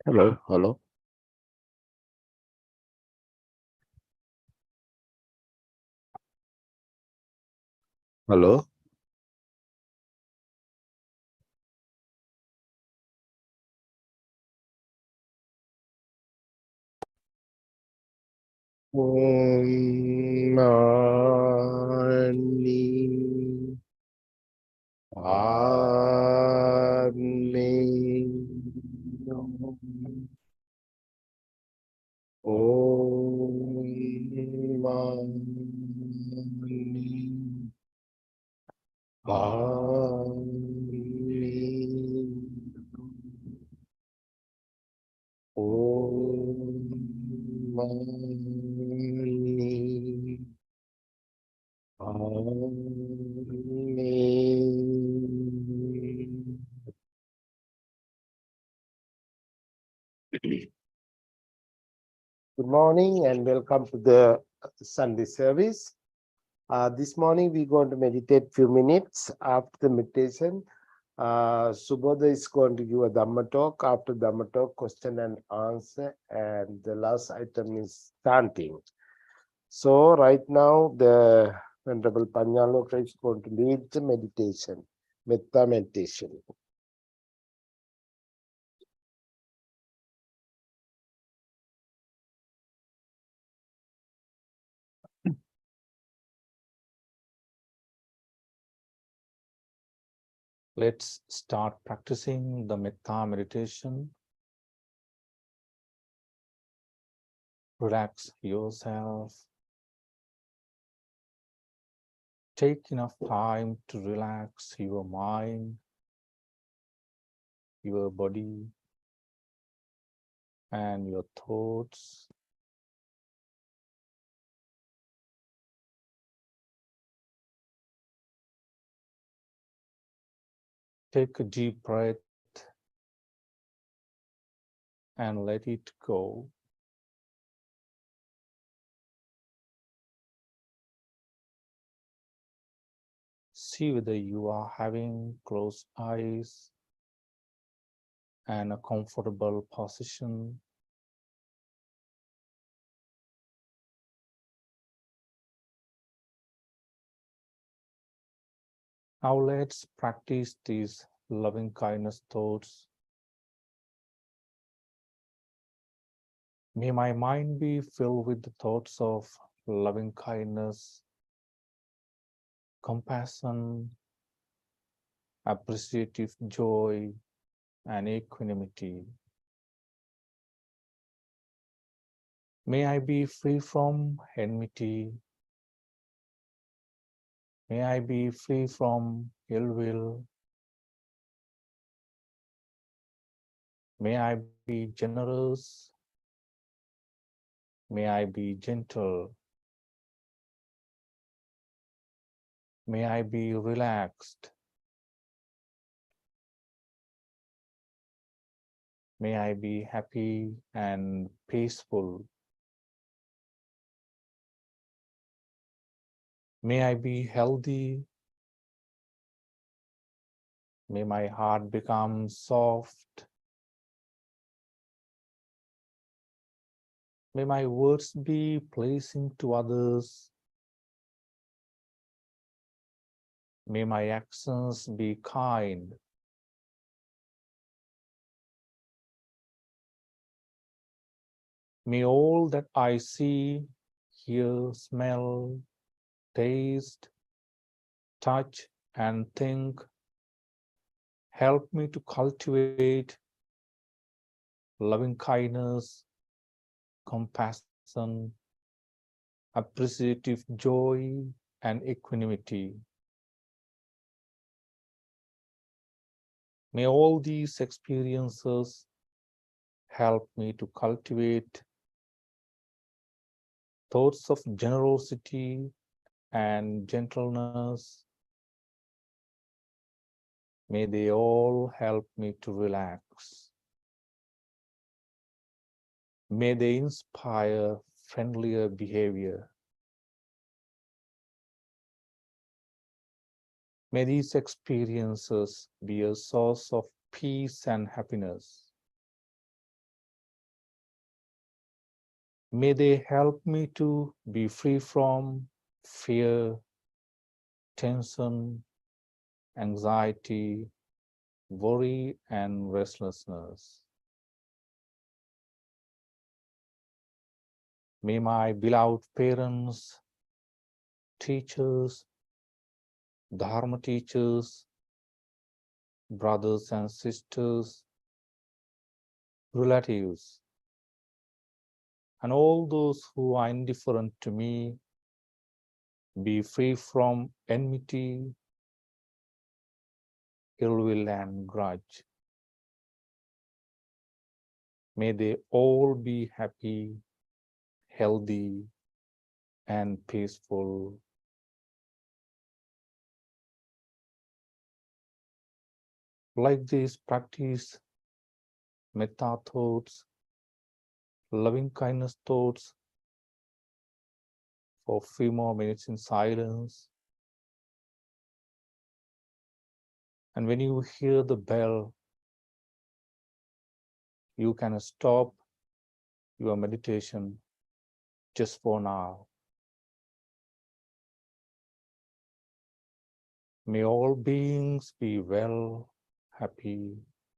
Hello, hello. Hello. Mani Padme Om Mani Padme Om Mani Padme. Good morning and welcome to the Sunday service. This morning we're going to meditate few minutes. After the meditation, Subodha is going to give a Dhamma talk. After Dhamma talk, question and answer, and the last item is chanting. So right now the Venerable Panyaloka is going to lead the meditation, Metta meditation. Let's start practicing the Metta meditation. Relax yourself. Take enough time to relax your mind, your body, and your thoughts. Take a deep breath and let it go. See whether you are having closed eyes and a comfortable position. Now let's practice these loving kindness thoughts. May my mind be filled with the thoughts of loving kindness, compassion, appreciative joy, and equanimity. May I be free from enmity. May I be free from ill will. May I be generous. May I be gentle. May I be relaxed. May I be happy and peaceful. May I be healthy. May my heart become soft. May my words be pleasing to others. May my actions be kind. May all that I see, hear, smell, taste, touch, and think help me to cultivate loving kindness, compassion, appreciative joy, and equanimity. May all these experiences help me to cultivate thoughts of generosity and gentleness. May they all help me to relax. May they inspire friendlier behavior. May these experiences be a source of peace and happiness. May they help me to be free from fear, tension, anxiety, worry, and restlessness. May my beloved parents, teachers, Dharma teachers, brothers and sisters, relatives, and all those who are indifferent to me be free from enmity, ill will, and grudge. May they all be happy, healthy, and peaceful. Like this, practice metta thoughts, loving kindness thoughts for a few more minutes in silence. And when you hear the bell, you can stop your meditation just for now. May all beings be well, happy,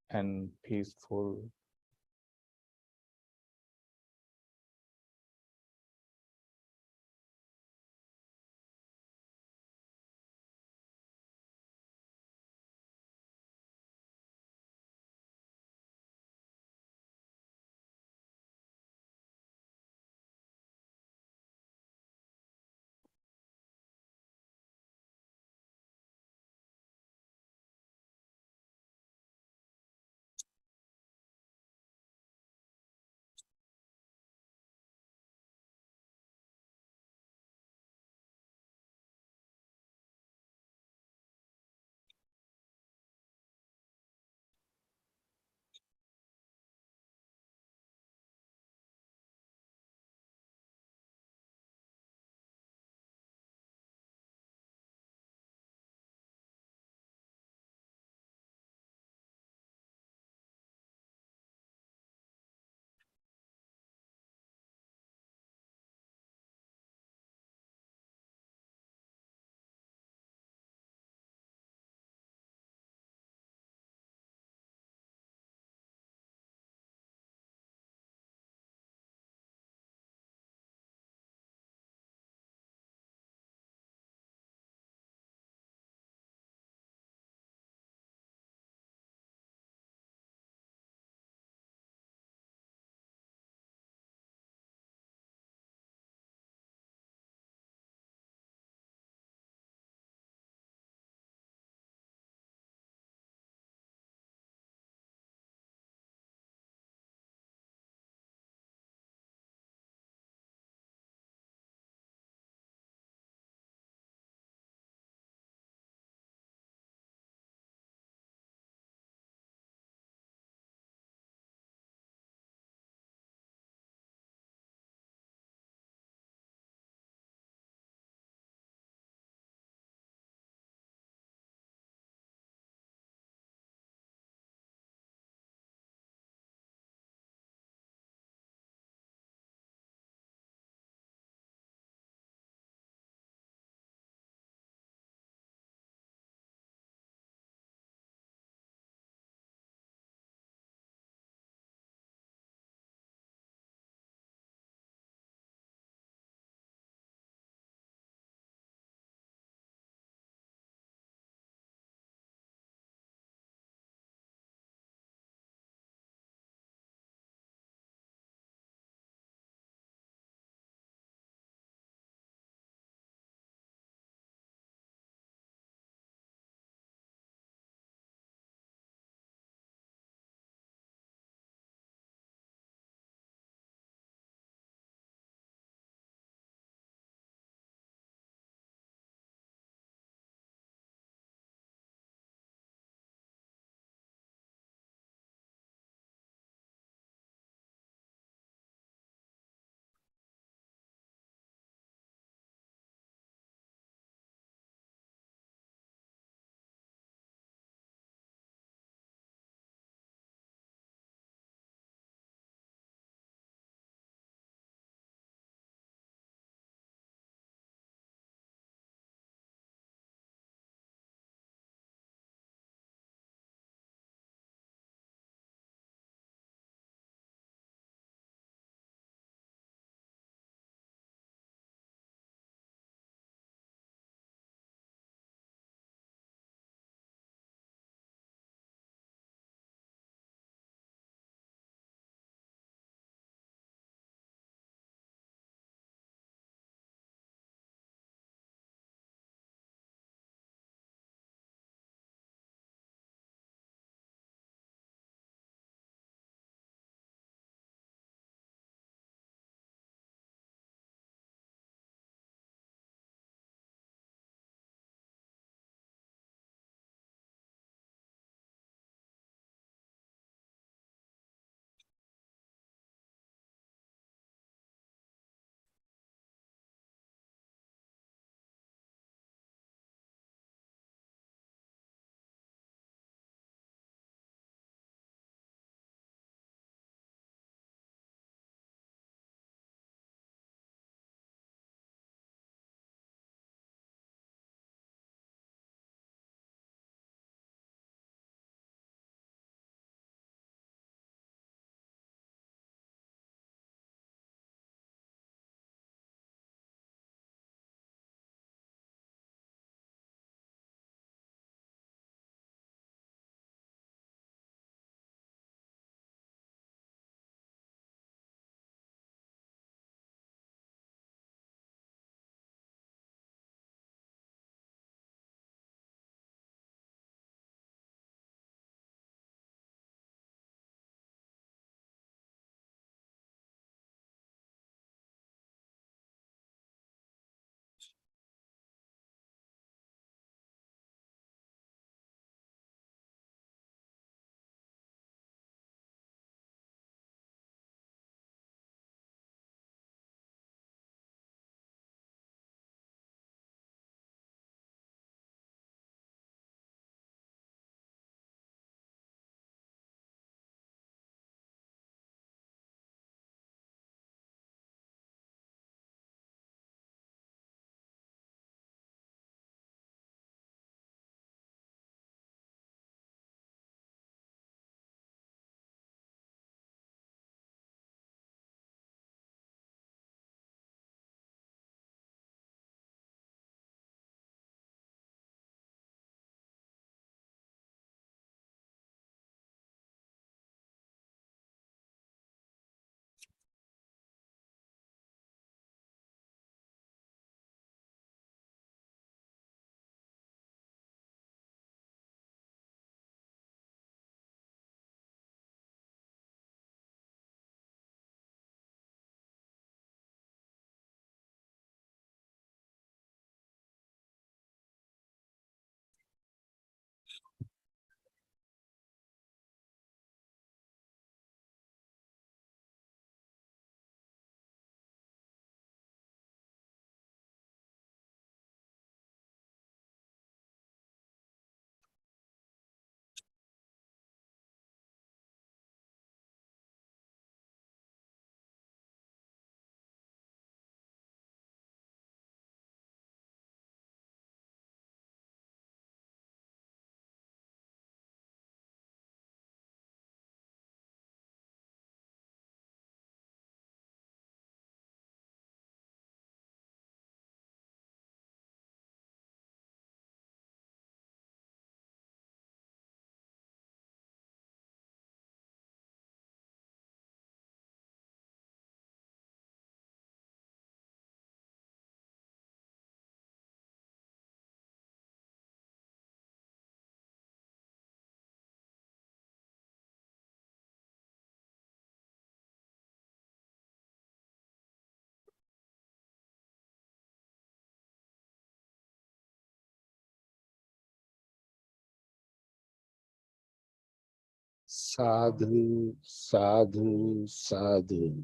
and peaceful. Sadhu, sadhu, sadhu.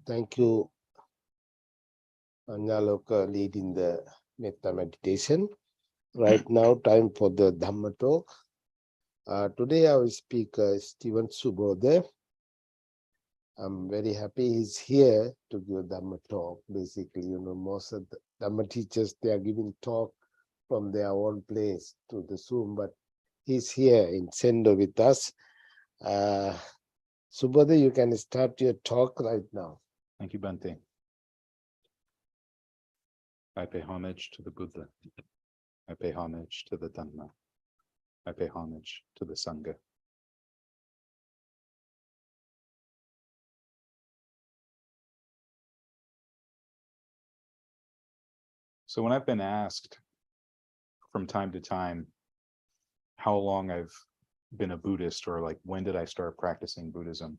Thank you, Anyaloka, leading the metta meditation. Right now, time for the Dhamma Talk. Today, our speaker is Stephen Subodha. I'm very happy he's here to give a Dhamma Talk. Basically, most of the Dhamma teachers, they are giving talk from their own place to the Zoom, but he's here in Sendo with us. Subodha, you can start your talk right now. Thank you, Bhante. I pay homage to the Buddha. I pay homage to the Dhamma. I pay homage to the Sangha. So when I've been asked from time to time how long I've been a Buddhist, or like when did I start practicing Buddhism,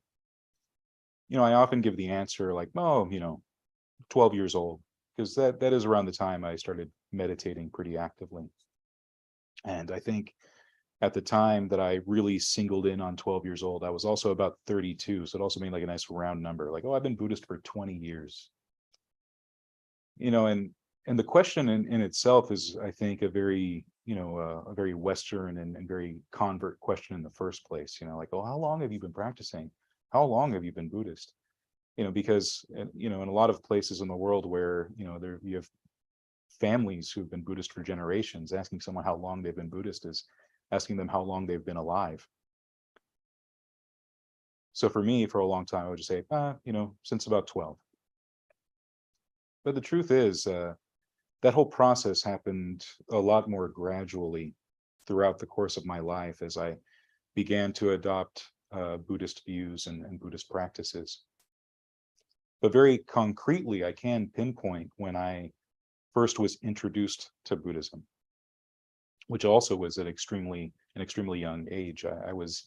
I often give the answer like, 12 years old, because that is around the time I started meditating pretty actively. And I think at the time that I really singled in on 12 years old, I was also about 32. So it also made like a nice round number, like, oh, I've been Buddhist for 20 years. And the question in itself is, I think, a very, a very Western and very convert question in the first place, like, oh, how long have you been practicing? How long have you been Buddhist? Because, in a lot of places in the world where, you have families who've been Buddhist for generations, asking someone how long they've been Buddhist is asking them how long they've been alive. So for me, for a long time, I would just say, since about 12. But the truth is, that whole process happened a lot more gradually throughout the course of my life as I began to adopt Buddhist views and Buddhist practices. But very concretely, I can pinpoint when I first was introduced to Buddhism, which also was at an extremely young age. I was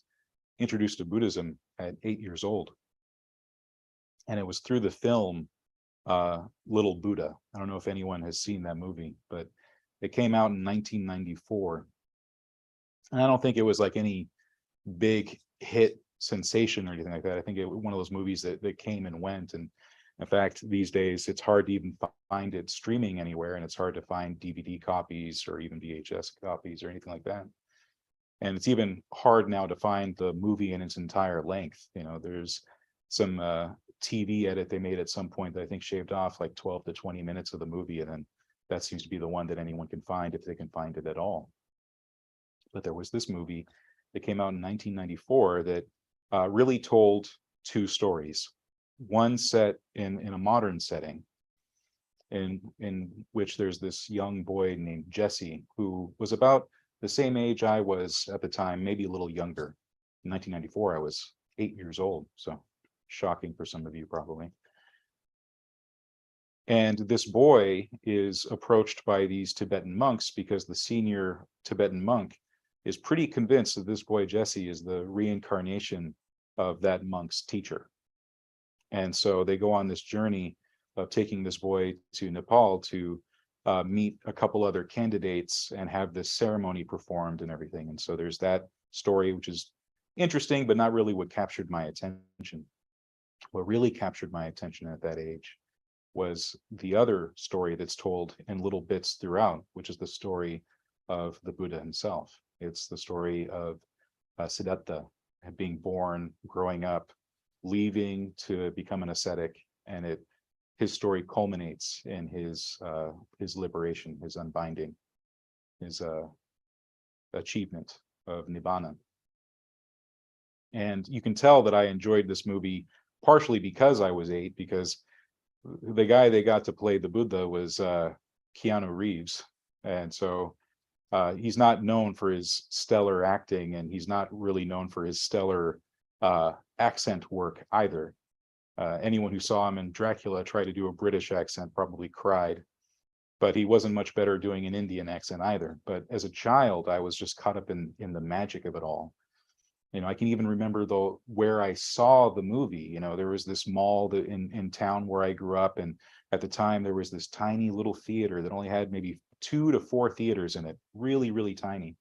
introduced to Buddhism at 8 years old. And it was through the film Little Buddha. I don't know if anyone has seen that movie, but it came out in 1994. And I don't think it was like any big hit sensation or anything like that. I think it was one of those movies that came and went. And in fact, these days, it's hard to even find it streaming anywhere, and it's hard to find DVD copies or even VHS copies or anything like that. And it's even hard now to find the movie in its entire length. There's some TV edit they made at some point that I think shaved off like 12 to 20 minutes of the movie, and then that seems to be the one that anyone can find, if they can find it at all. But there was this movie that came out in 1994 that really told two stories. One set in a modern setting, in which there's this young boy named Jesse, who was about the same age I was at the time, maybe a little younger. In 1994, I was 8 years old, so shocking for some of you probably. And this boy is approached by these Tibetan monks because the senior Tibetan monk is pretty convinced that this boy Jesse is the reincarnation of that monk's teacher. And so they go on this journey of taking this boy to Nepal to meet a couple other candidates and have this ceremony performed and everything. And so there's that story, which is interesting, but not really what captured my attention. What really captured my attention at that age was the other story that's told in little bits throughout, which is the story of the Buddha himself. It's the story of Siddhartha being born, growing up, leaving to become an ascetic, and his story culminates in his liberation, his unbinding, his achievement of nibbana. And you can tell that I enjoyed this movie partially because I was 8, because the guy they got to play the Buddha was Keanu Reeves. And so he's not known for his stellar acting, and he's not really known for his stellar accent work either. Anyone who saw him in Dracula try to do a British accent probably cried, but he wasn't much better doing an Indian accent either. But as a child, I was just caught up in the magic of it all. I can even remember though where I saw the movie. There was this mall in town where I grew up, and at the time there was this tiny little theater that only had maybe 2 to 4 theaters in it, really, really tiny.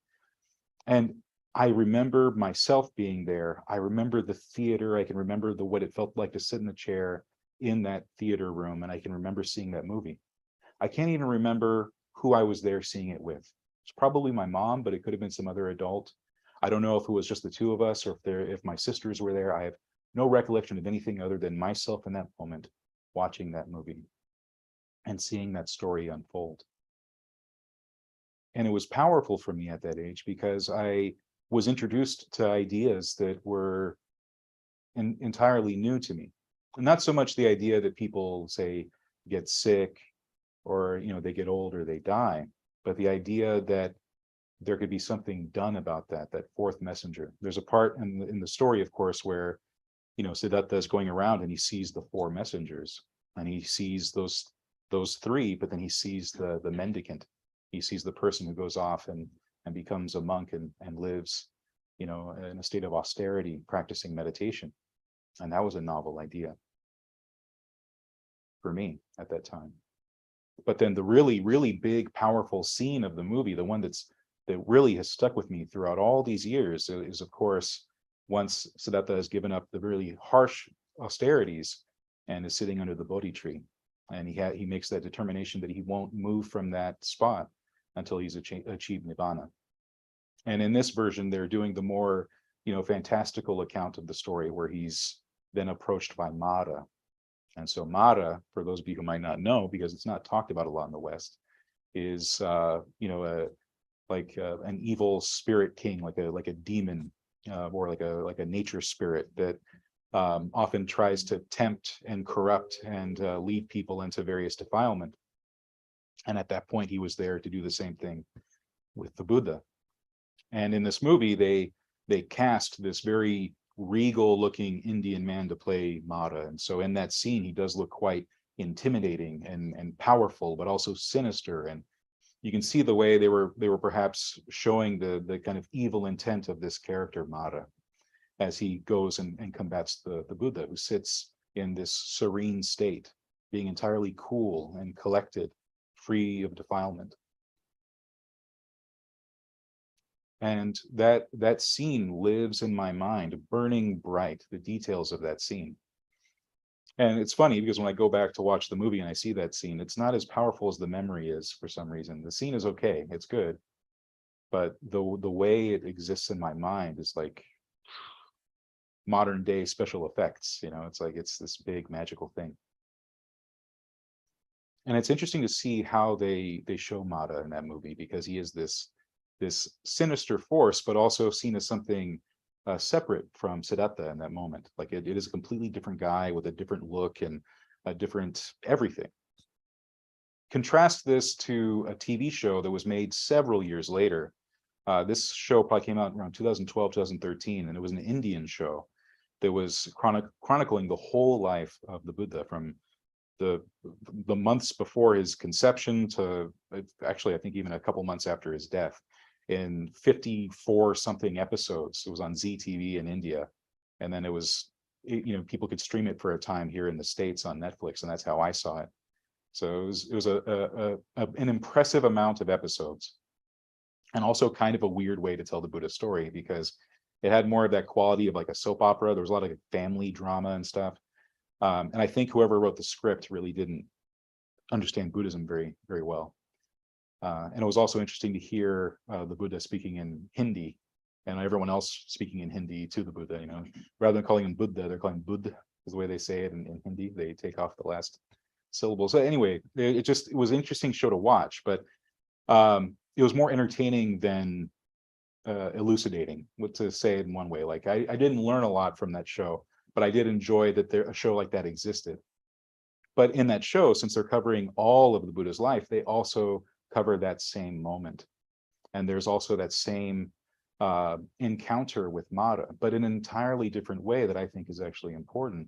And I remember myself being there. I remember the theater. I can remember what it felt like to sit in the chair in that theater room, and I can remember seeing that movie. I can't even remember who I was there seeing it with. It's probably my mom, but it could have been some other adult. I don't know if it was just the two of us or if my sisters were there. I have no recollection of anything other than myself in that moment watching that movie and seeing that story unfold. And it was powerful for me at that age because I was introduced to ideas that were entirely new to me. And not so much the idea that people say get sick or they get old or they die, but the idea that there could be something done about that fourth messenger. There's a part in the story, of course, where Siddhartha is going around and he sees the four messengers, and he sees those three, but then he sees the mendicant. He sees the person who goes off and becomes a monk and lives in a state of austerity, practicing meditation. And that was a novel idea for me at that time. But then the really, really big, powerful scene of the movie, the one that really has stuck with me throughout all these years, is of course once Siddhartha has given up the really harsh austerities and is sitting under the Bodhi tree, and he makes that determination that he won't move from that spot until he's achieved Nibbana. And in this version, they're doing the more fantastical account of the story, where he's then approached by Mara. And so Mara, for those of you who might not know, because it's not talked about a lot in the West, is an evil spirit king, like a demon, or like a nature spirit that often tries to tempt and corrupt and lead people into various defilement. And at that point, he was there to do the same thing with the Buddha. And in this movie, they cast this very regal-looking Indian man to play Mara. And so in that scene, he does look quite intimidating and powerful, but also sinister. And you can see the way they were perhaps showing the kind of evil intent of this character Mara as he goes and combats the Buddha, who sits in this serene state, being entirely cool and collected, free of defilement. And that scene lives in my mind, burning bright, the details of that scene. And it's funny because when I go back to watch the movie and I see that scene, it's not as powerful as the memory is for some reason. The scene is okay, it's good, but the way it exists in my mind is like modern day special effects. It's like it's this big magical thing. And it's interesting to see how they show Mara in that movie, because he is this sinister force, but also seen as something separate from Siddhartha in that moment. Like it is a completely different guy with a different look and a different everything. Contrast this to a TV show that was made several years later. This show probably came out around 2012, 2013, and it was an Indian show that was chronicling the whole life of the Buddha, from the months before his conception to actually, I think even a couple months after his death, in 54 something episodes. It was on ZTV in India. And then it was, people could stream it for a time here in the States on Netflix. And that's how I saw it. So it was an impressive amount of episodes, and also kind of a weird way to tell the Buddha story, because it had more of that quality of like a soap opera. There was a lot of family drama and stuff. And I think whoever wrote the script really didn't understand Buddhism very, very well. And it was also interesting to hear the Buddha speaking in Hindi, and everyone else speaking in Hindi to the Buddha. Rather than calling him Buddha, they're calling Buddha, is the way they say it in Hindi. They take off the last syllable. So anyway, it was an interesting show to watch, but it was more entertaining than elucidating, what to say it in one way. Like I didn't learn a lot from that show, but I did enjoy that a show like that existed. But in that show, since they're covering all of the Buddha's life, they also cover that same moment. And there's also that same encounter with Mara, but in an entirely different way that I think is actually important.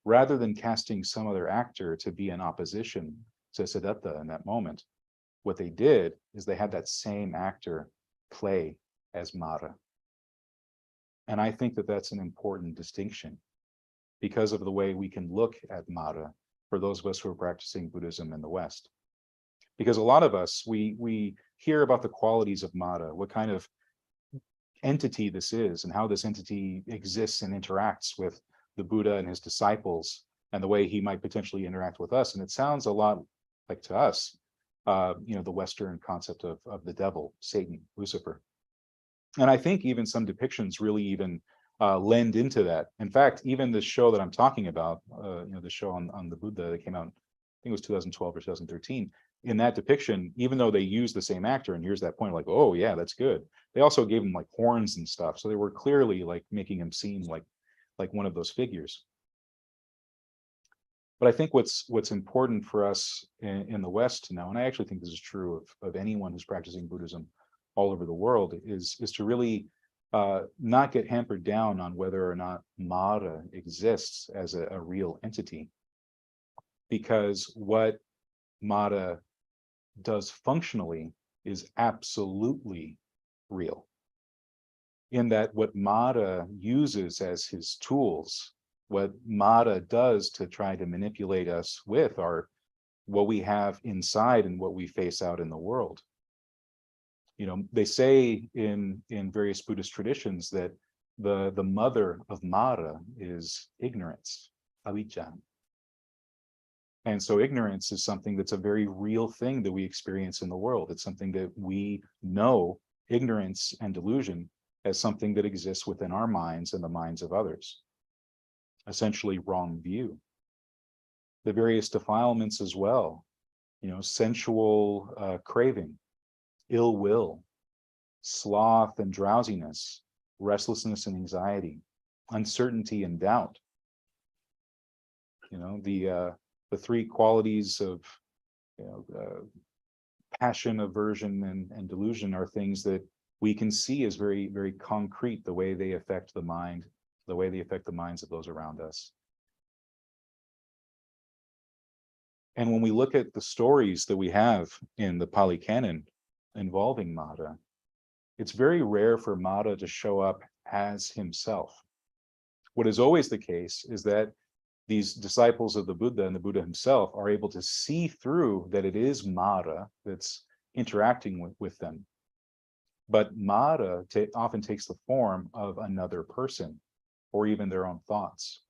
Rather than casting some other actor to be in opposition to Siddhartha in that moment, what they did is they had that same actor play as Mara. And I think that that's an important distinction, because of the way we can look at Mara for those of us who are practicing Buddhism in the West. Because a lot of us, we hear about the qualities of Mara, what kind of entity this is and how this entity exists and interacts with the Buddha and his disciples and the way he might potentially interact with us. And it sounds a lot like, to us, the Western concept of the devil, Satan, Lucifer. And I think even some depictions really even lend into that. In fact, even the show that I'm talking about, the show on the Buddha that came out, I think it was 2012 or 2013, in that depiction, even though they used the same actor, and here's that point, like, oh yeah, that's good. They also gave him like horns and stuff. So they were clearly like making him seem like one of those figures. But I think what's important for us in the West to know, and I actually think this is true of anyone who's practicing Buddhism all over the world, is to really not get hampered down on whether or not Mara exists as a real entity. Because what Mara does functionally is absolutely real. In that what Mara uses as his tools, what Mara does to try to manipulate us with, are what we have inside and what we face out in the world. They say in various Buddhist traditions that the mother of Mara is ignorance, avijja. And so ignorance is something that's a very real thing that we experience in the world. It's something that we know, ignorance and delusion, as something that exists within our minds and the minds of others. Essentially wrong view. The various defilements as well, sensual craving, ill will, sloth and drowsiness, restlessness and anxiety, uncertainty and doubt. The three qualities of passion, aversion, and delusion are things that we can see as very, very concrete, the way they affect the mind, the way they affect the minds of those around us. And when we look at the stories that we have in the Pali Canon involving Mara, it's very rare for Mara to show up as himself. What is always the case is that these disciples of the Buddha and the Buddha himself are able to see through that it is Mara that's interacting with them. But Mara often takes the form of another person or even their own thoughts.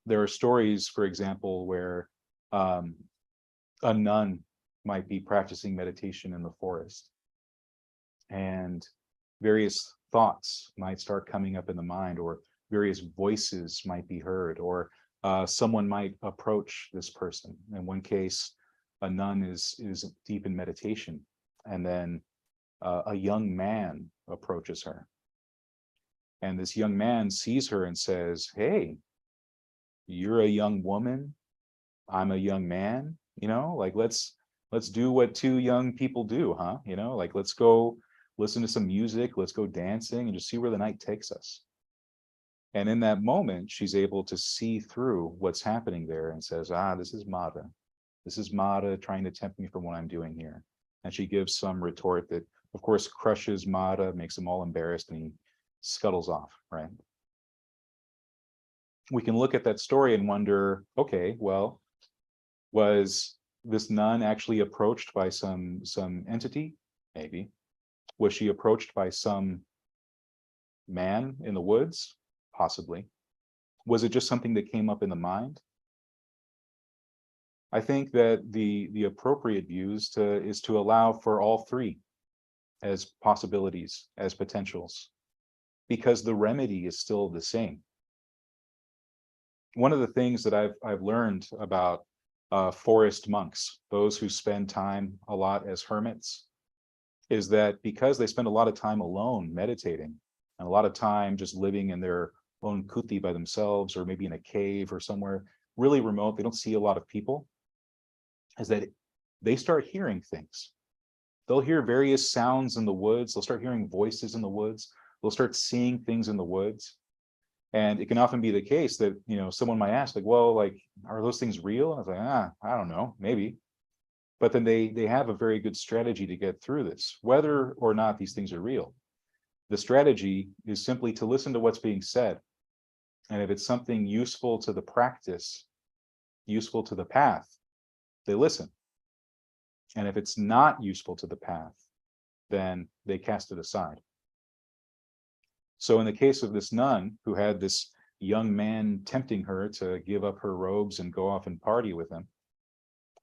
There are stories, for example, where a nun might be practicing meditation in the forest, and various thoughts might start coming up in the mind, or various voices might be heard, or someone might approach this person. In one case, a nun is deep in meditation, and then a young man approaches her. And this young man sees her and says, "Hey, you're a young woman, I'm a young man, let's do what two young people do, huh? Let's go listen to some music, let's go dancing and just see where the night takes us." And in that moment, she's able to see through what's happening there and says, this is Mara. This is Mara trying to tempt me from what I'm doing here. And she gives some retort that, of course, crushes Mara, makes him all embarrassed, and he scuttles off, right? We can look at that story and wonder, okay, well, was this nun actually approached by some entity? Maybe. Was she approached by some man in the woods? Possibly. Was it just something that came up in the mind? I think that the appropriate view is to allow for all three as possibilities, as potentials, because the remedy is still the same. One of the things that I've learned about forest monks, those who spend time a lot as hermits, is that because they spend a lot of time alone meditating and a lot of time just living in their own kuti by themselves, or maybe in a cave or somewhere really remote, they don't see a lot of people, is that they start hearing things. They'll hear various sounds in the woods. They'll start hearing voices in the woods. They'll start seeing things in the woods. And it can often be the case that, someone might ask, are those things real? And I was like, I don't know, maybe. But then they have a very good strategy to get through this, whether or not these things are real. The strategy is simply to listen to what's being said. And if it's something useful to the practice, useful to the path, they listen. And if it's not useful to the path, then they cast it aside. So in the case of this nun who had this young man tempting her to give up her robes and go off and party with him,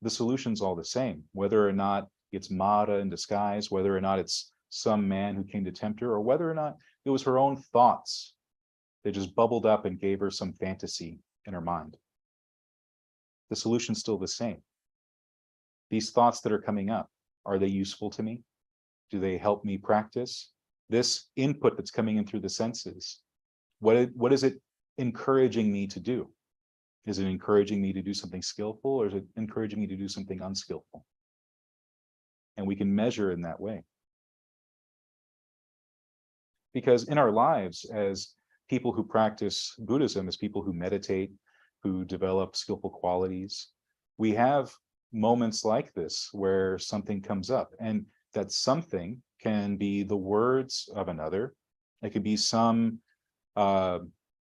the solution's all the same, whether or not it's Mara in disguise, whether or not it's some man who came to tempt her, or whether or not it was her own thoughts that just bubbled up and gave her some fantasy in her mind. The solution's still the same. These thoughts that are coming up, are they useful to me? Do they help me practice? This input that's coming in through the senses, what is it encouraging me to do? Is it encouraging me to do something skillful, or is it encouraging me to do something unskillful? And we can measure in that way. Because in our lives, as people who practice Buddhism, as people who meditate, who develop skillful qualities, we have moments like this where something comes up, and that something can be the words of another. It could be some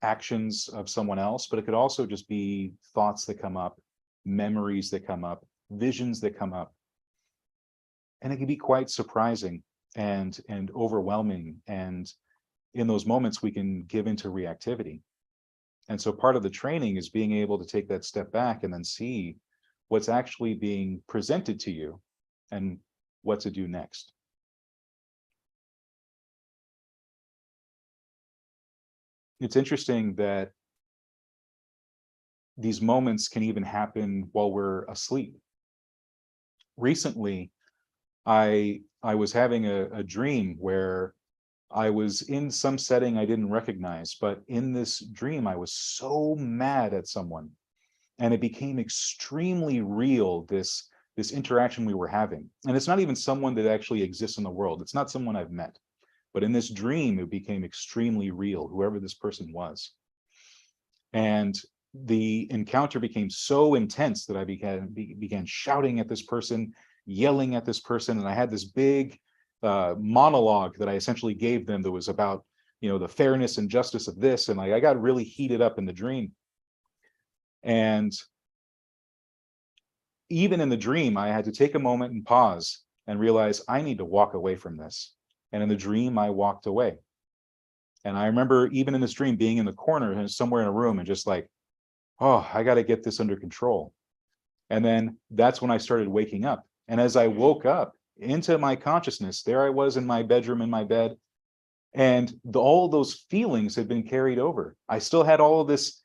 actions of someone else, but it could also just be thoughts that come up, memories that come up, visions that come up. And it can be quite surprising and overwhelming. And in those moments, we can give into reactivity. And so part of the training is being able to take that step back and then see what's actually being presented to you and what to do next. It's interesting that these moments can even happen while we're asleep. Recently, I was having a dream where I was in some setting I didn't recognize, but in this dream, I was so mad at someone, and it became extremely real, this interaction we were having. And it's not even someone that actually exists in the world. It's not someone I've met. But in this dream, it became extremely real, whoever this person was. And the encounter became so intense that I began shouting at this person, yelling at this person, and I had this big monologue that I essentially gave them that was about, the fairness and justice of this, and I got really heated up in the dream. And even in the dream, I had to take a moment and pause and realize I need to walk away from this. And in the dream, I walked away. And I remember even in this dream being in the corner and somewhere in a room and just like, oh, I got to get this under control. And then that's when I started waking up. And as I woke up into my consciousness, there I was in my bedroom, in my bed, and all those feelings had been carried over. I still had all of this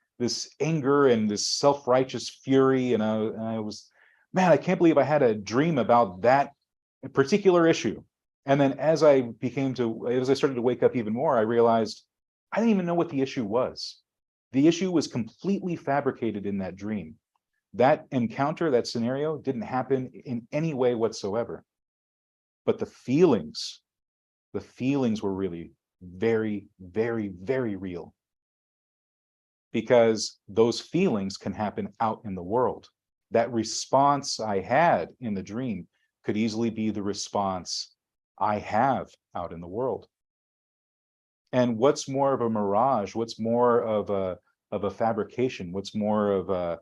anger and this self-righteous fury. And I was, man, I can't believe I had a dream about that particular issue. And then as I started to wake up even more, I realized I didn't even know what the issue was. The issue was completely fabricated in that dream. That encounter, that scenario didn't happen in any way whatsoever. But the feelings were really very, very, very real. Because those feelings can happen out in the world. That response I had in the dream could easily be the response I have out in the world. And what's more of a mirage? What's more of a fabrication? What's more of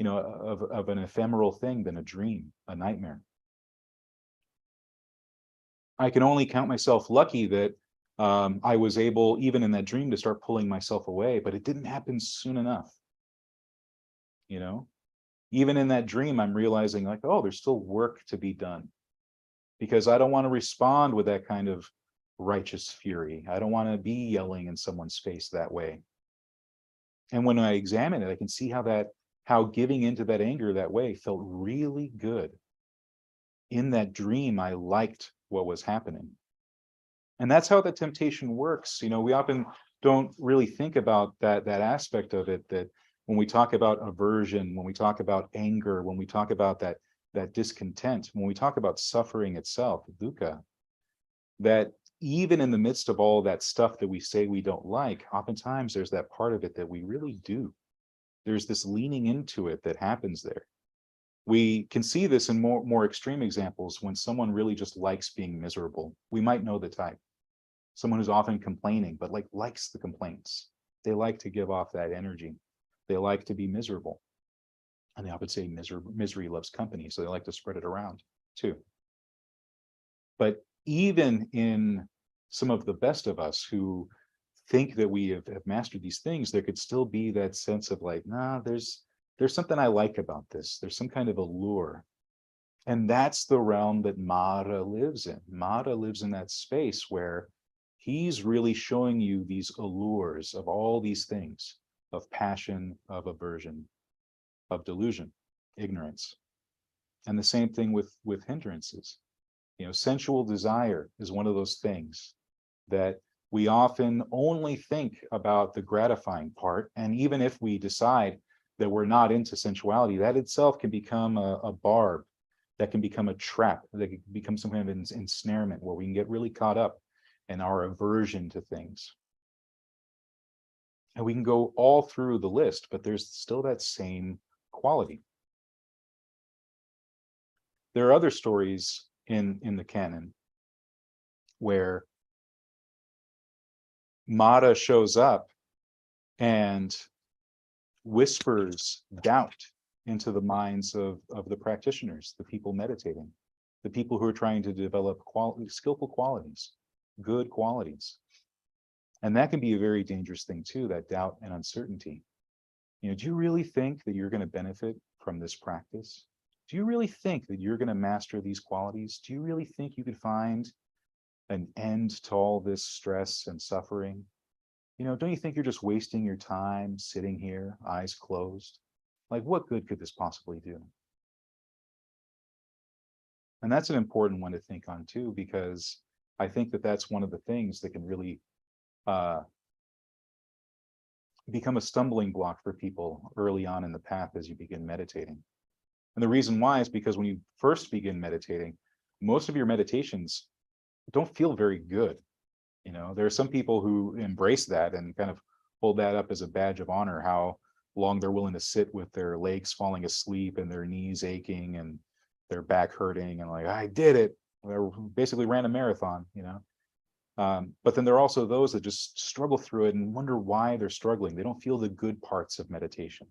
of an ephemeral thing than a dream, a nightmare? I can only count myself lucky that I was able, even in that dream, to start pulling myself away, but it didn't happen soon enough. Even in that dream, I'm realizing like, oh, there's still work to be done. Because I don't want to respond with that kind of righteous fury. I don't want to be yelling in someone's face that way. And when I examine it, I can see how giving into that anger that way felt really good. In that dream, I liked what was happening. And that's how the temptation works. We often don't really think about that aspect of it, that when we talk about aversion, when we talk about anger, when we talk about that discontent, when we talk about suffering itself, dukkha, that even in the midst of all that stuff that we say we don't like, oftentimes there's that part of it that we really do. There's this leaning into it that happens there. We can see this in more extreme examples when someone really just likes being miserable. We might know the type. Someone who's often complaining, but likes the complaints. They like to give off that energy. They like to be miserable. And they often say misery loves company, so they like to spread it around too. But even in some of the best of us who think that we have mastered these things, there could still be that sense of like, nah, there's something I like about this. There's some kind of allure. And that's the realm that Mara lives in. Mara lives in that space where he's really showing you these allures of all these things, of passion, of aversion, of delusion, ignorance. And the same thing with hindrances. You know, sensual desire is one of those things that we often only think about the gratifying part. And even if we decide that we're not into sensuality, that itself can become a barb, that can become a trap, that can become some kind of ensnarement where we can get really caught up in our aversion to things. And we can go all through the list, but there's still that same quality. There are other stories in the canon where Mara shows up and whispers doubt into the minds of the practitioners, the people meditating, the people who are trying to develop skillful qualities, good qualities. And that can be a very dangerous thing too, that doubt and uncertainty. You know, do you really think that you're going to benefit from this practice? Do you really think that you're going to master these qualities? Do you really think you could find an end to all this stress and suffering? You know, don't you think you're just wasting your time sitting here, eyes closed? Like, what good could this possibly do? And that's an important one to think on too, because I think that that's one of the things that can really become a stumbling block for people early on in the path as you begin meditating. And the reason why is because when you first begin meditating, most of your meditations don't feel very good. You know, there are some people who embrace that and kind of hold that up as a badge of honor, how long they're willing to sit with their legs falling asleep and their knees aching and their back hurting and like, I did it. I basically ran a marathon, you know. But then there are also those that just struggle through it and wonder why they're struggling. They don't feel the good parts of meditation.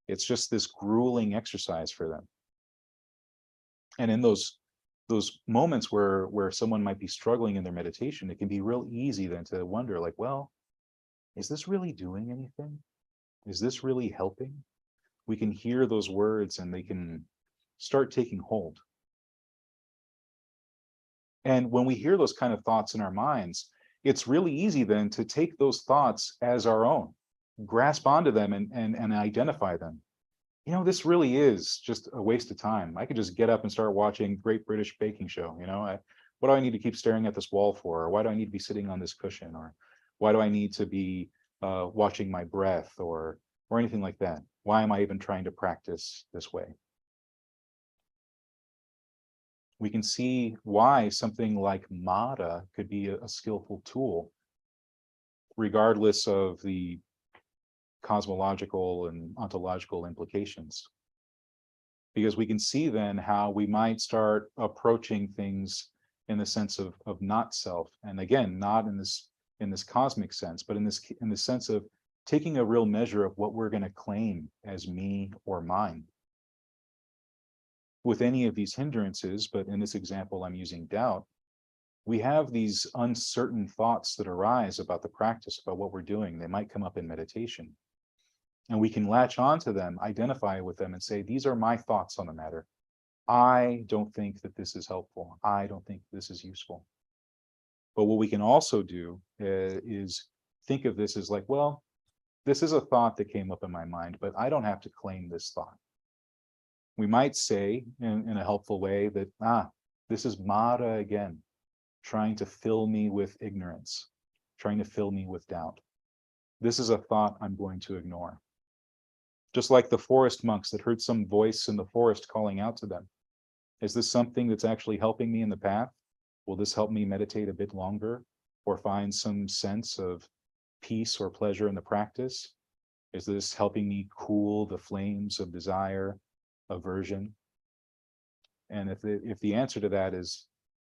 It's just this grueling exercise for them. And in those moments where someone might be struggling in their meditation, it can be real easy then to wonder like, well, is this really doing anything? Is this really helping? We can hear those words and they can start taking hold. And when we hear those kind of thoughts in our minds, it's really easy then to take those thoughts as our own, grasp onto them and identify them. You know, this really is just a waste of time. I could just get up and start watching Great British Baking Show. You know, what do I need to keep staring at this wall for? Or why do I need to be sitting on this cushion? Or why do I need to be watching my breath or anything like that? Why am I even trying to practice this way? We can see why something like Mara could be a skillful tool, regardless of the cosmological and ontological implications. Because we can see then how we might start approaching things in the sense of not self. And again, not in this cosmic sense, but in the sense of taking a real measure of what we're going to claim as me or mine. With any of these hindrances, but in this example, I'm using doubt, we have these uncertain thoughts that arise about the practice, about what we're doing. They might come up in meditation. And we can latch onto them, identify with them, and say, these are my thoughts on the matter. I don't think that this is helpful. I don't think this is useful. But what we can also do is think of this as like, well, this is a thought that came up in my mind, but I don't have to claim this thought. We might say in a helpful way that, this is Mara again, trying to fill me with ignorance, trying to fill me with doubt. This is a thought I'm going to ignore. Just like the forest monks that heard some voice in the forest calling out to them. Is this something that's actually helping me in the path? Will this help me meditate a bit longer or find some sense of peace or pleasure in the practice? Is this helping me cool the flames of desire, aversion? And if the answer to that is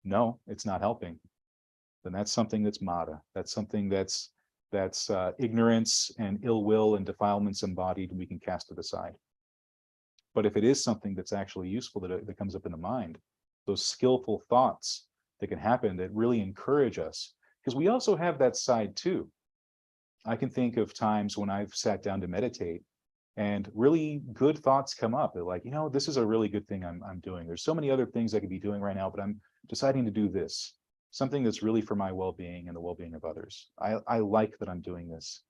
no, it's not helping, then that's something that's Mara. That's something that's ignorance and ill will and defilements embodied, and we can cast it aside. But if it is something that's actually useful that comes up in the mind, those skillful thoughts that can happen that really encourage us, because we also have that side too. I can think of times when I've sat down to meditate and really good thoughts come up. They're like, this is a really good thing I'm doing. There's so many other things I could be doing right now, but I'm deciding to do this, something that's really for my well-being and the well-being of others. I like that I'm doing this.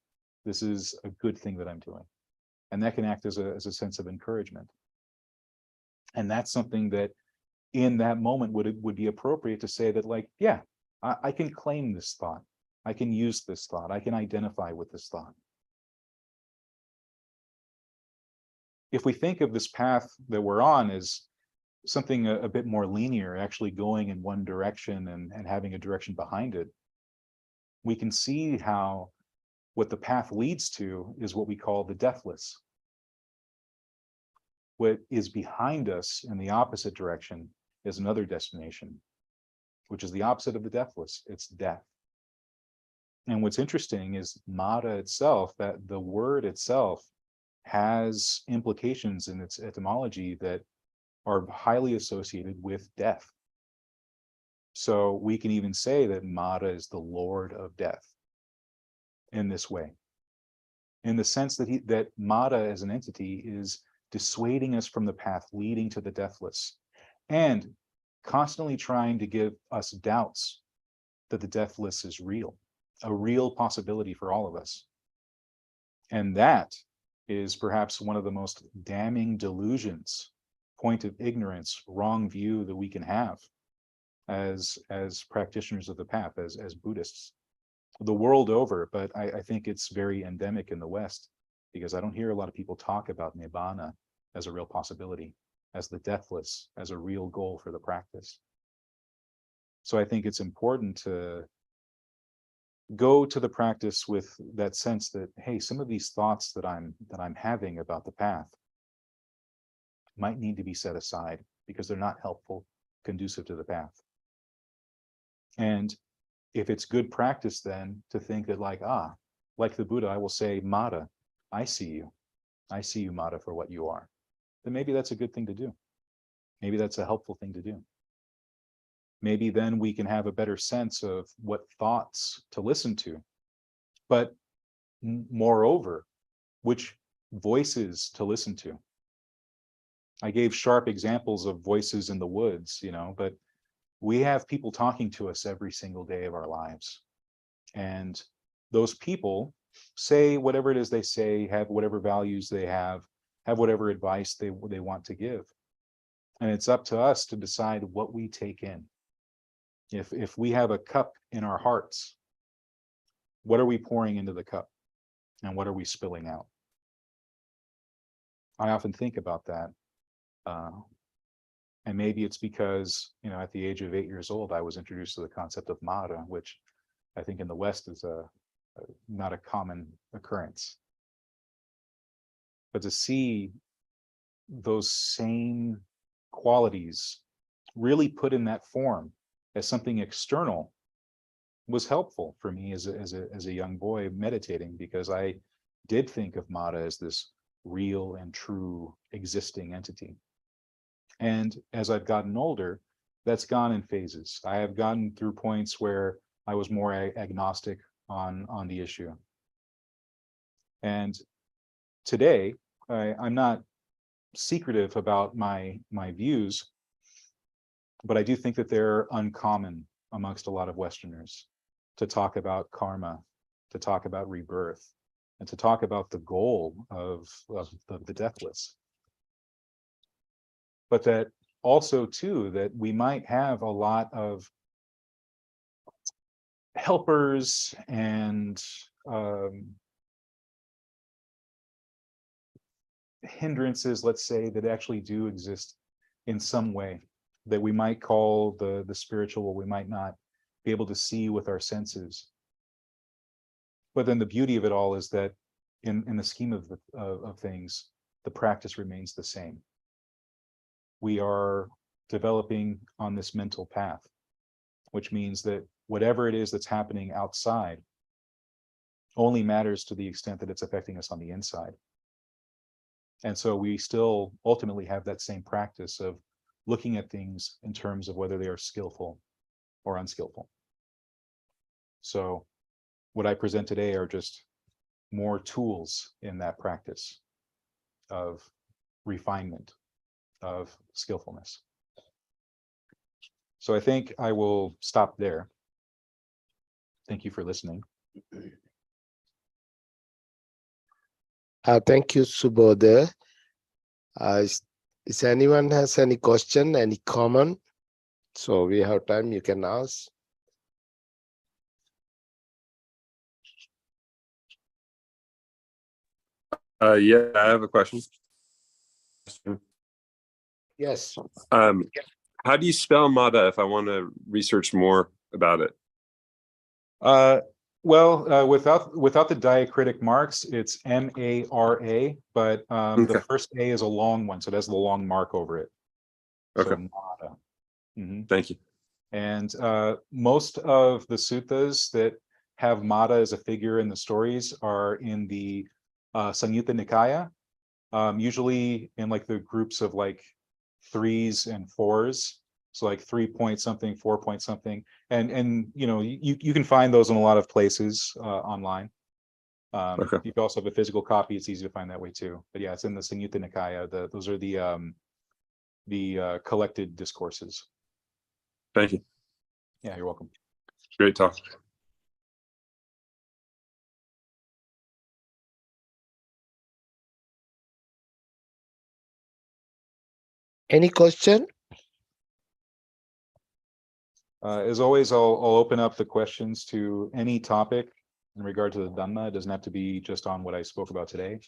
This is a good thing that I'm doing. And that can act as a sense of encouragement. And that's something that in that moment would be appropriate to say that, like, yeah, I can claim this thought. I can use this thought. I can identify with this thought. If we think of this path that we're on as something a bit more linear, actually going in one direction and having a direction behind it, we can see how what the path leads to is what we call the deathless. What is behind us in the opposite direction is another destination, which is the opposite of the deathless. It's death. And what's interesting is Mara itself, that the word itself has implications in its etymology that are highly associated with death. So we can even say that Mara is the Lord of death in this way, in the sense that that Mara as an entity is dissuading us from the path leading to the deathless, and constantly trying to give us doubts that the deathless is real, a real possibility for all of us. And that is perhaps one of the most damning delusions, point of ignorance, wrong view that we can have as practitioners of the path, as Buddhists, the world over. But I think it's very endemic in the West, because I don't hear a lot of people talk about Nibbana as a real possibility, as the deathless, as a real goal for the practice. So I think it's important to go to the practice with that sense that, hey, some of these thoughts that I'm having about the path might need to be set aside because they're not helpful, conducive to the path. And if it's good practice then to think that, like the Buddha, I will say, Mara, I see you. I see you, Mara, for what you are. Then maybe that's a good thing to do. Maybe that's a helpful thing to do. Maybe then we can have a better sense of what thoughts to listen to, but moreover, which voices to listen to. I gave sharp examples of voices in the woods, but we have people talking to us every single day of our lives. And those people say whatever it is they say, have whatever values they have whatever advice they want to give. And it's up to us to decide what we take in. If we have a cup in our hearts, what are we pouring into the cup? And what are we spilling out? I often think about that. And maybe it's because, at the age of 8 years old, I was introduced to the concept of Mara, which I think in the West is not a common occurrence. But to see those same qualities really put in that form as something external was helpful for me as a young boy meditating, because I did think of Mara as this real and true existing entity. And as I've gotten older, that's gone in phases. I have gotten through points where I was more agnostic on the issue. And today, I'm not secretive about my views, but I do think that they're uncommon amongst a lot of Westerners to talk about karma, to talk about rebirth, and to talk about the goal of the deathless. But that also too, that we might have a lot of helpers and hindrances, let's say, that actually do exist in some way, that we might call the spiritual, we might not be able to see with our senses. But then the beauty of it all is that in the scheme of things, the practice remains the same. We are developing on this mental path, which means that whatever it is that's happening outside only matters to the extent that it's affecting us on the inside. And so we still ultimately have that same practice of looking at things in terms of whether they are skillful, or unskillful. So what I present today are just more tools in that practice of refinement, of skillfulness. So I think I will stop there. Thank you for listening. Thank you, Subodha. Is anyone has any question, any comment? So we have time, you can ask. Yeah, I have a question. Yes. How do you spell Mada if I want to research more about it? Without the diacritic marks, it's M-A-R-A, but Okay. the first A is a long one, so it has the long mark over it. So Okay. Mada. Mhm. Thank you. And most of the suttas that have Mada as a figure in the stories are in the Samyutta Nikaya, usually in like the groups of like 3s and 4s. So like 3 point something, 4 point something, and you know you can find those in a lot of places online. Okay. You can also have a physical copy; it's easy to find that way too. But yeah, it's in the Samyutta Nikaya. Those are the collected discourses. Thank you. Yeah, you're welcome. Great talk. Any question? As always, I'll open up the questions to any topic in regard to the Dhamma. It doesn't have to be just on what I spoke about today.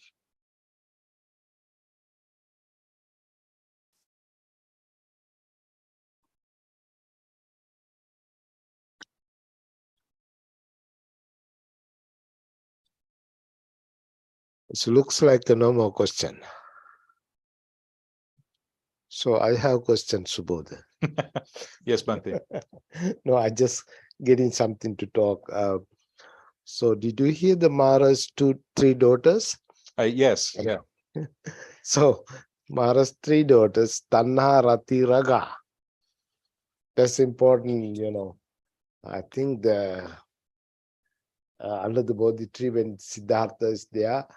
It looks like no more question. So I have question, Subodha. Yes, Bhante. No, I just getting something to talk. So did you hear the Mara's three daughters? Yes, yeah. So Mara's three daughters, Tanha, Rati, Raga. That's important, you know. I think under the Bodhi tree when Siddhartha is there,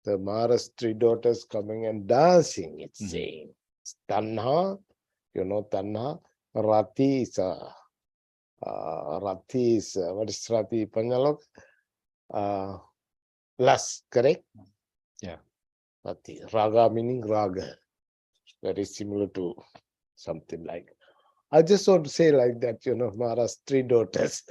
the Mara's three daughters coming and dancing, it's saying. Tanha, you know, Tanha. Rati is what is Rati Panjalok? Lust, correct? Yeah. Rati. Raga meaning raga. Very similar to something like. I just want to say like that, you know, Mara's three daughters.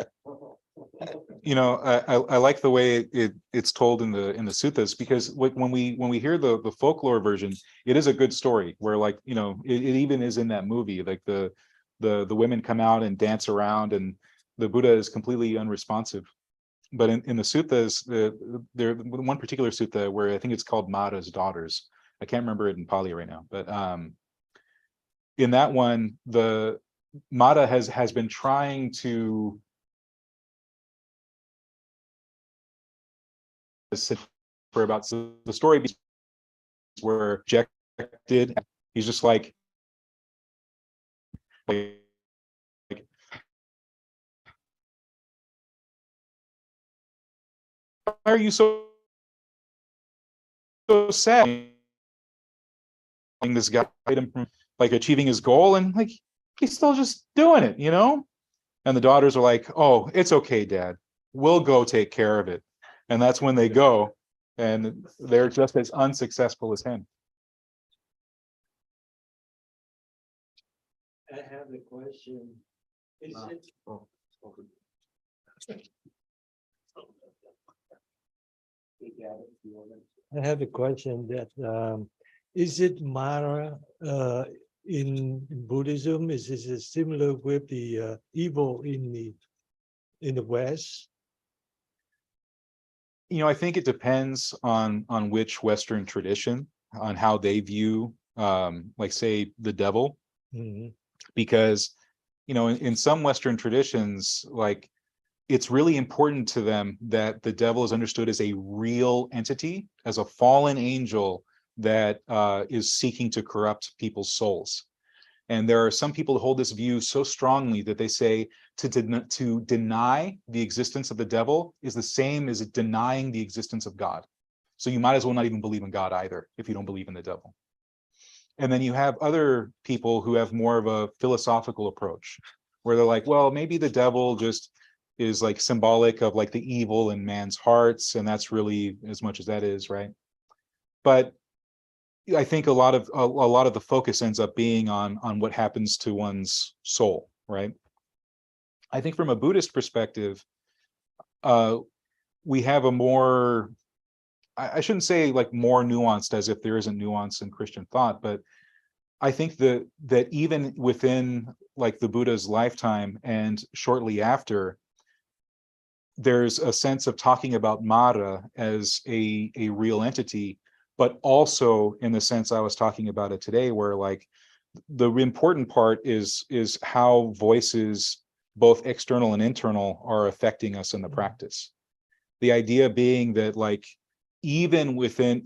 You know, I like the way it's told in the suttas, because when we hear the folklore version, it is a good story where, like, you know, it even is in that movie, like the women come out and dance around and the Buddha is completely unresponsive. But in the suttas, there one particular sutta where I think it's called Mara's daughters. I can't remember it in Pali right now, but in that one, the Mara has been trying to for about the story where rejected. He's just like why are you so sad? This guy him from like achieving his goal, and like he's still just doing it, you know. And the daughters are like, "Oh, it's okay, Dad. We'll go take care of it." And that's when they go, and they're just as unsuccessful as him. I have a question. Is it? I have a question that is it Mara in Buddhism? Is it similar with the evil in the West? You know, I think it depends on which Western tradition, on how they view, like, say, the devil. Mhm. Because, you know, in some Western traditions, like, it's really important to them that the devil is understood as a real entity, as a fallen angel that is seeking to corrupt people's souls. And there are some people who hold this view so strongly that they say to deny the existence of the devil is the same as denying the existence of God. So you might as well not even believe in God either if you don't believe in the devil. And then you have other people who have more of a philosophical approach, where they're like, well, maybe the devil just is like symbolic of like the evil in man's hearts, and that's really as much as that is, right? But I think a lot of the focus ends up being on what happens to one's soul, right? I think from a Buddhist perspective, we have a more, I shouldn't say like more nuanced, as if there isn't nuance in Christian thought, but I think that even within like the Buddha's lifetime and shortly after, there's a sense of talking about Mara as a real entity, but also in the sense I was talking about it today, where like the important part is how voices, both external and internal, are affecting us in the practice. The idea being that like even within,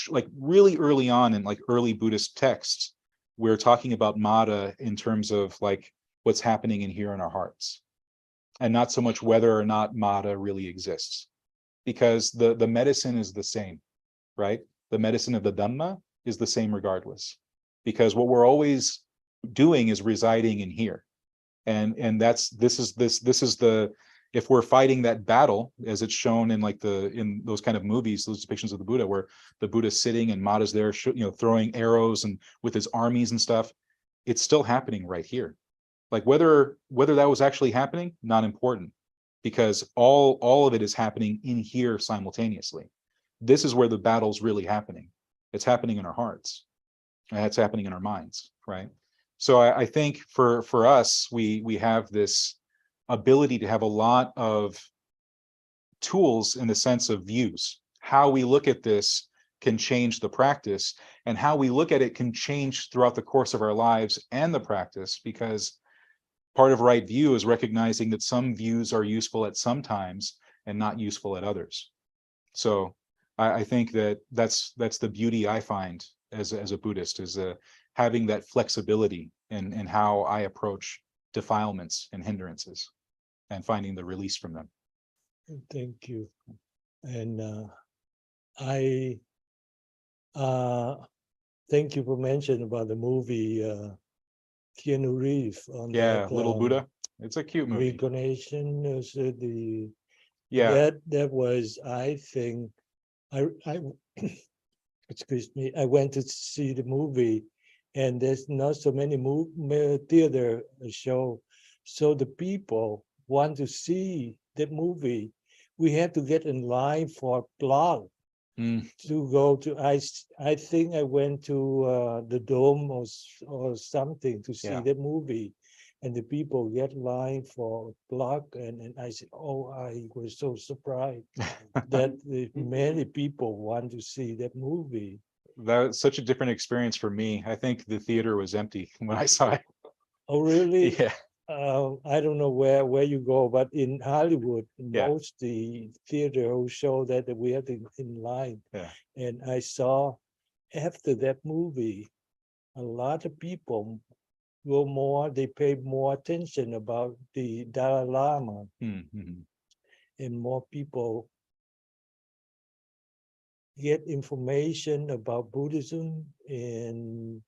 like really early on in like early Buddhist texts, we're talking about Mara in terms of like what's happening in here in our hearts, and not so much whether or not Mara really exists, because the medicine is the same, right? The medicine of the Dhamma is the same regardless, because what we're always doing is residing in here. And this is the, if we're fighting that battle, as it's shown in like in those kind of movies, those depictions of the Buddha, where the Buddha's sitting and Mara's there, throwing arrows and with his armies and stuff, it's still happening right here. Like whether that was actually happening, not important, because all of it is happening in here simultaneously. This is where the battle's really happening. It's happening in our hearts, and it's happening in our minds, right? So I think for us, we have this ability to have a lot of tools in the sense of views. How we look at this can change the practice, and how we look at it can change throughout the course of our lives and the practice, because part of right view is recognizing that some views are useful at some times and not useful at others. So I think that's the beauty I find as a Buddhist, is having that flexibility in how I approach defilements and hindrances, and finding the release from them. Thank you. And I thank you for mentioning about the movie Keanu Reeves on Yeah, that, Little Buddha. It's a cute movie. reincarnation. Yeah. That was, I think, I excuse me, I went to see the movie, and there's not so many theater show, so the people want to see the movie. We have to get in line for a block to go to. I think I went to the Dome or something to see Yeah. the movie, and the people get line for a block, and I said, oh, I was so surprised that many people want to see that movie. That was such a different experience for me. I think the theater was empty when I saw it. Oh, really? Yeah. I don't know where you go, but in Hollywood, Yeah. most the theater who show that we have to in line. Yeah. And I saw after that movie, a lot of people they pay more attention about the Dalai Lama, Mm-hmm. and more people get information about Buddhism, and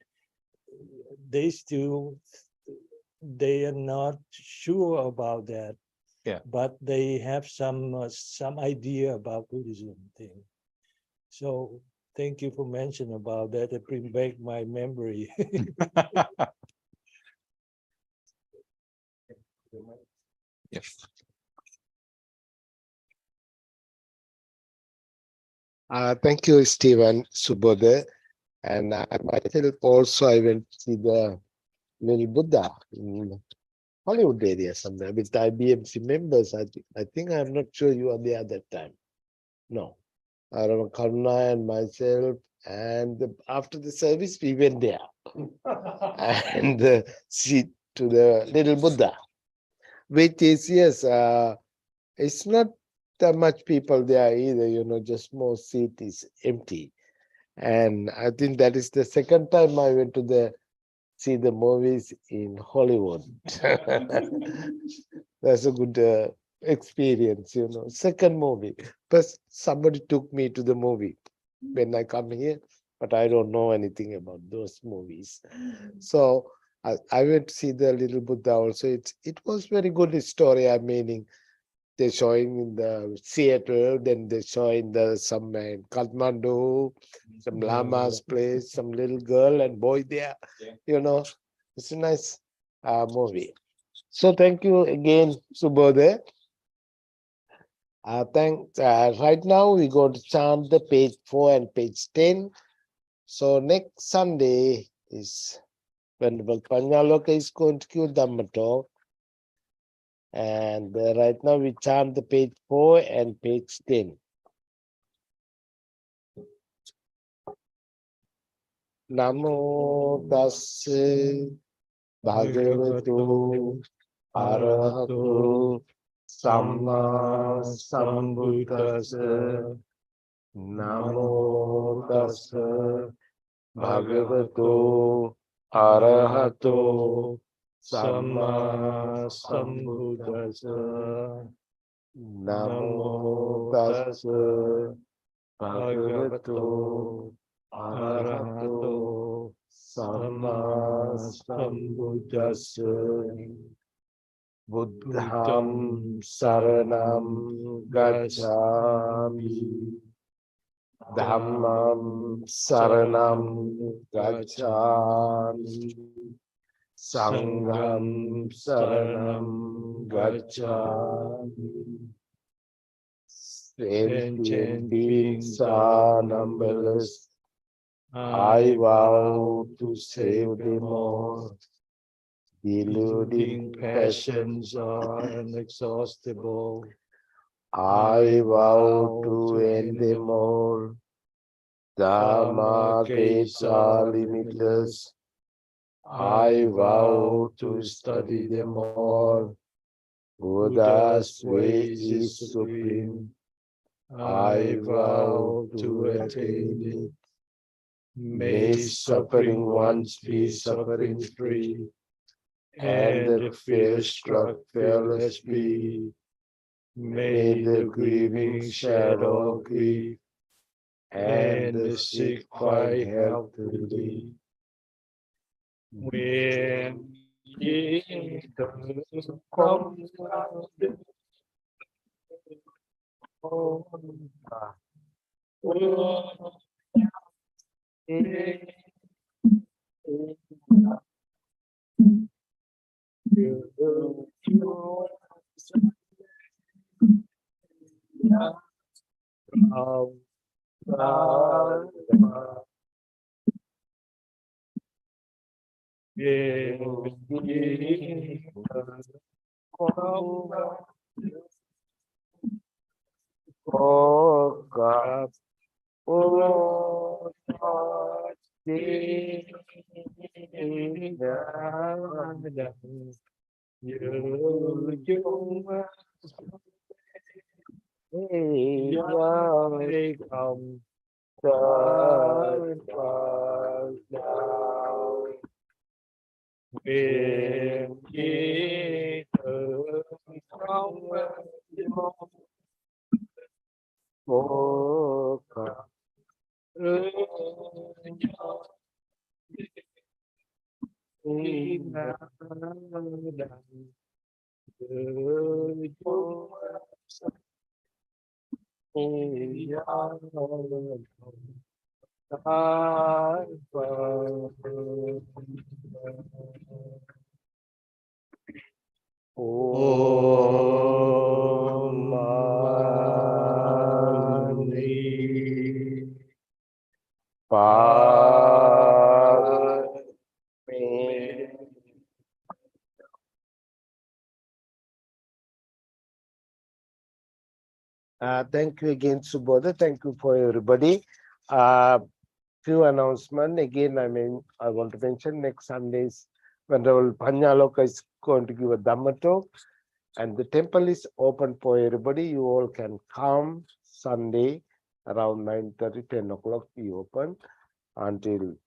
they are not sure about that. Yeah. But they have some idea about Buddhism thing. So thank you for mentioning about that. It bring back my memory. Yes. Thank you, Stephen Subodh. And I myself also, I went to see the Little Buddha in Hollywood area somewhere with the IBMC members. I think I'm not sure you were there that time. No. Rama Karuna and myself, and after the service, we went there and see to the Little Buddha, which is, yes, it's not that much people there either, just more seat is empty. And I think that is the second time I went to the see the movies in Hollywood. That's a good experience, you know. Second movie. First, somebody took me to the movie when I come here, but I don't know anything about those movies. So I went to see the Little Buddha also. It was very good story. I mean, they're showing in the Seattle, then they show in the some in Kathmandu, some llamas place, some little girl and boy there. You know, it's a nice movie. So thank you again, Subodh. Right now we're going to chant the page 4 and page 10. So next Sunday is Venerable Panyaloka is going to give Dhamma Talk. And right now we chant the page 4 and page 10. Namo Tassa Bhagavatu Arahatu Samma Sambuddhassa. Namo Tassa Bhagavatu Arahato Samma Sambuddhassa. Namo Tassa Bhagavato Arahato Samma Sambuddhassa. Buddham Saranam Gacchami. Dhammam Saranam Gacchami. Sangham Saranam Gacchami. Sentient beings are numberless. I vow to save them all. Deluding passions are inexhaustible. I vow to end them all. Dharma gates are limitless. I vow to study them all. Buddha's way is supreme. I vow to attain it. May suffering ones be suffering free, and the fear-struck fearless be. May the grieving shadow grieve, and the sick find help to relief. When ye come, Oh God, oh God, come now. When ye come oh God, Om Mani Padme. Thank you again, Subodha. Thank you for everybody. Few announcement again. I want to mention next Sunday's Venerable Panyaloka is going to give a Dhamma talk, and the temple is open for everybody. You all can come Sunday around 9:30, 10 o'clock. Be open until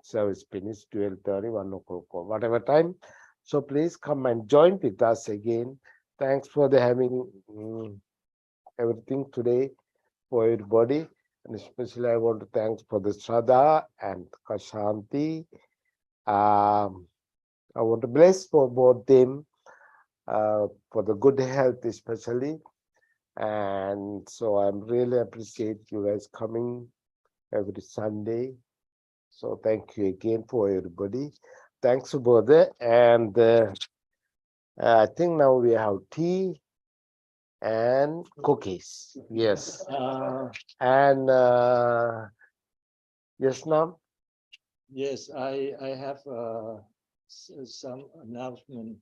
service finish 12:30, 1 o'clock, or whatever time. So please come and join with us again. Thanks for the having everything today for everybody. And especially I want to thank for the Shraddha and Kashanti. I want to bless for both them for the good health especially. And so I'm really appreciate you guys coming every Sunday. So thank you again for everybody. Thanks, brother. And I think now we have tea and cookies. Yes. And yes, now. Yes, I have some announcement.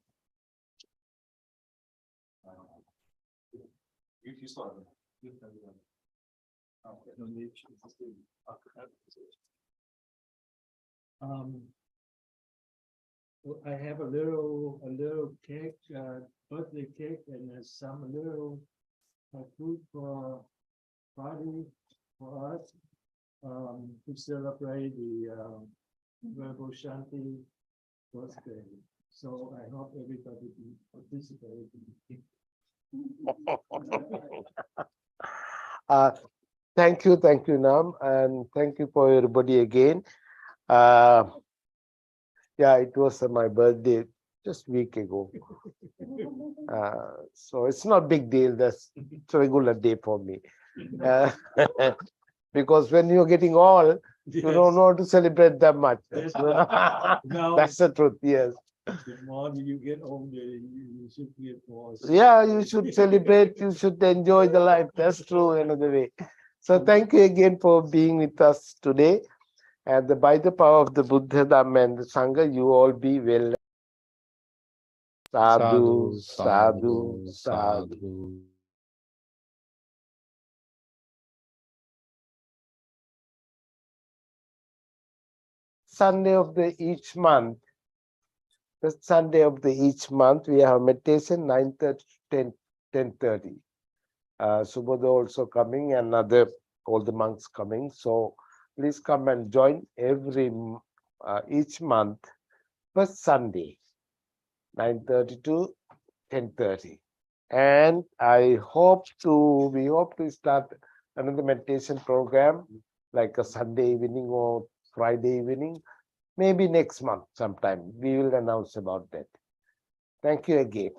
I have a little cake, birthday cake, and some little food for party for us to celebrate the Verbal Shanti birthday. So I hope everybody will participate. Thank you, Nam, and thank you for everybody again. Yeah, it was my birthday just a week ago. So it's not big deal. That's a regular day for me. Because when you're getting old, you don't know how to celebrate that much. Yes. No. That's the truth, yes. The more you get older, you should get more. Yeah, you should celebrate, you should enjoy the life. That's true, another way. So thank you again for being with us today. And by the power of the Buddha, Dhamma, and the Sangha, you all be well. Sadhu, sadhu, sadhu. Sunday of the each month. The Sunday of the each month, we have meditation 9:30 to 10:30. Subodha also coming and all the monks coming. So please come and join each month, first Sunday, 9:30 to 10:30. And we hope to start another meditation program like a Sunday evening or Friday evening, maybe next month sometime. We will announce about that. Thank you again.